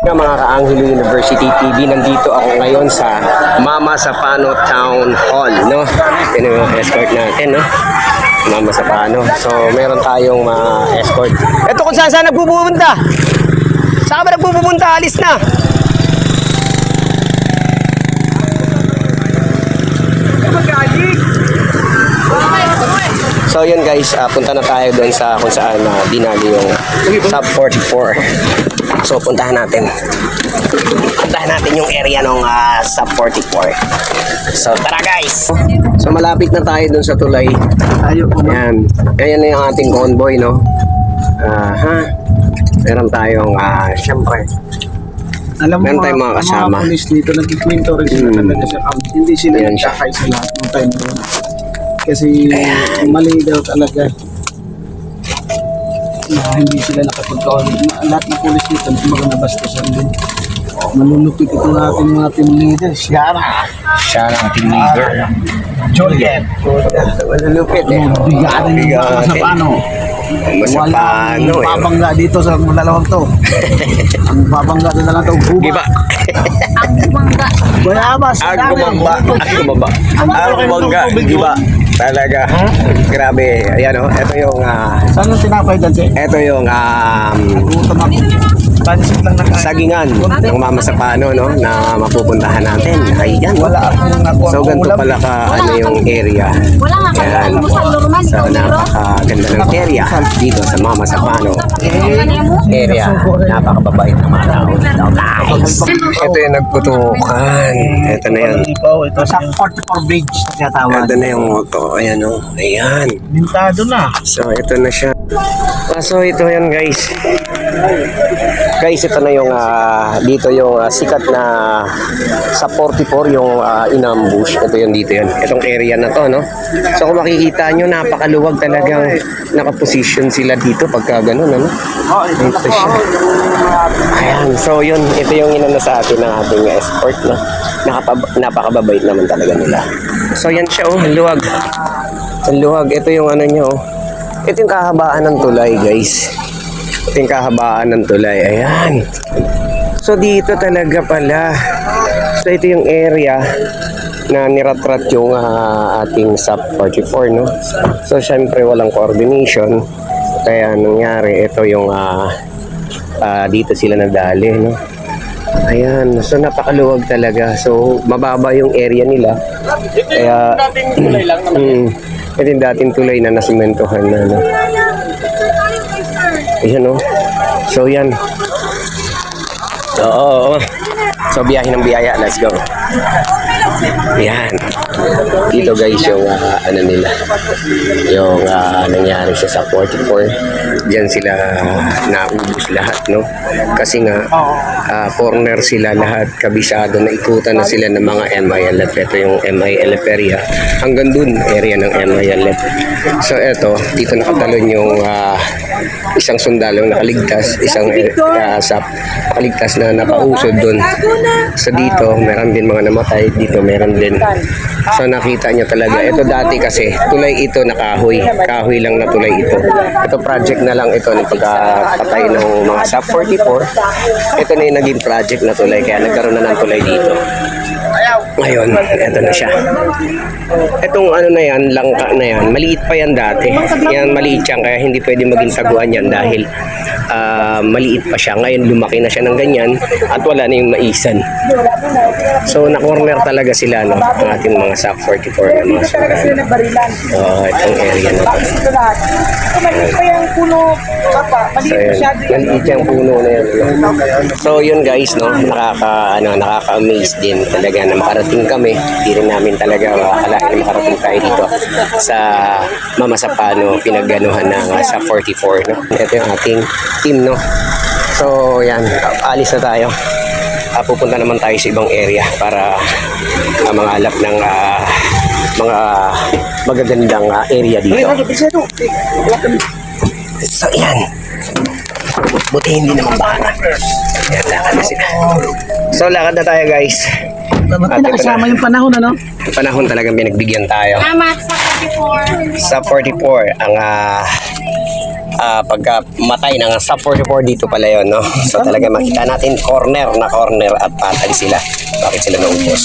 Mga Kaanghelo University TV, nandito ako ngayon sa Mama Sapano Town Hall, no? Yan yung escort natin, no? Mama Sapano. So, meron tayong escort. Ito kung saan nagpupunta? Saan ba nagpupunta? Alis na! So yun guys, punta na tayo doon sa kung saan dinali yung Sub 44. So puntahan natin yung area ng Sub 44. So tara guys. So malapit na tayo doon sa tulay. Ayan. Ayan na yung ating convoy, no? Meron tayong syempre. Alam mo, meron tayong mga kasama. Mga police dito nagkikwento rin sila talaga sa hindi sila nagkakay sa lahat ng time doon. Kasi mali daw talaga na hindi sila nakapagkawal. Lahat ng police dito mga nabastusan din. Malulupit itong ating mga team leader. Siya ang team leader. Juliet. Malulupit eh. Bigatin yung mga sa paano. Masapano eh. Babangga dito sa dalawang to. Ang babangga dito na lang to. Giba. Ang bumangga. Bayabas. Ang bumangga. Giba. Talaga. Grabe. Ayan o. Ito yung saan yung tinapay dyan, Sir? ito yung Gutom ako. Pansit lang nakain. sagingan ng Mama Sapano, no, na mapupuntahan natin. Ayan. Wala akong nakuha. So ganito pala ka yung area. Wala nga kami Ayan. almusal normal. So napakaganda ng area dito sa Mama Sapano area. Napakababait ng mga tao dito. Nice. Ito yung nagputukan. Ito na yun. Ito sa 44 bridge na tinatawag. Ito na yung moto. Ayan o. Ayan. Bintado na. So ito na siya. So ito yan guys. Guys, ito na yung dito yung sikat na sa 44 yung inambush. Ito yung dito yun. Itong area na to, no? So kung makikita nyo, napakaluwag talagang nakaposition sila dito pagka ganun, ano? Ito siya. Ayan. So yun, ito yung inano sa atin ng ating escort, no? Napakababait naman talaga nila. So yan siya, oh. Ang luwag. Ang luwag. Ito yung ano nyo, oh. Ito yung kahabaan ng tulay, guys. Ito yung kahabaan ng tulay. Ayan. So, dito talaga pala. So, ito yung area na niratrat yung ating Sub 44, no? So, syempre, walang coordination. Kaya, nangyari, ito yung dito sila nadali, no? Ayan. So, napakaluwag talaga. So, mababa yung area nila. Kaya, ito yung dating tulay na nasimentohan na, no? Ayan, no? So, yan. Oo. So, biyahe ng biyaya. Let's go. Yan. Dito guys yung ano nila. Yung nangyari siya sa 44. Diyan sila naubos lahat, no? Kasi nga foreigner sila lahat, kabisado na ikutan na sila ng mga MILF. Ito yung MILF area. Hanggang dun area ng MILF. So eto, dito nakatalon yung isang sundalong nakaligtas, isang nakaligtas na napausod dun. So dito, meron din mga namatay. Dito meron din. So nakita nyo talaga. Ito dati kasi, tulay ito na kahoy. Kahoy lang na tulay ito. Ito project na lang ito ng pagkapatay ng mga Sub 44. Ito na yung naging project na tulay. Kaya nagkaroon na ng tulay dito. Ngayon, ito na siya. Itong ano na yan, langka na yan, maliit pa yan dati. Yan, maliit yan. Kaya hindi pwede maging taguan yan dahil maliit pa siya. Ngayon, lumaki na siya ng ganyan at wala na yung maisan. So, na-corner talaga sila, no? Ang ating mga Sub 44 na mga sulan. Itong area na ito. So, yun. Maliit yung puno na yan. So, yun guys, no? Nakaka-amaze din talaga na makarating kami. Hindi rin namin talaga akalain na makarating tayo dito sa Mama Sapano, pinagganuhan ng sa 44, no? Ito yung ating team, no? So, yan. Alis na tayo. Pupunta naman tayo sa ibang area para mangalap ng mga magagandang area dito. So, yan. Buti hindi naman baka. Yan, lakad na sila. So, lakad na tayo guys. At nakasama yung panahon, ano? Yung panahon talagang binagbigyan tayo. Salamat sa 44. Sa 44, ang pagka matay ng sa 44 dito pala yun, no? So talaga makita natin corner na corner at patay sila. Bakit sila naubos?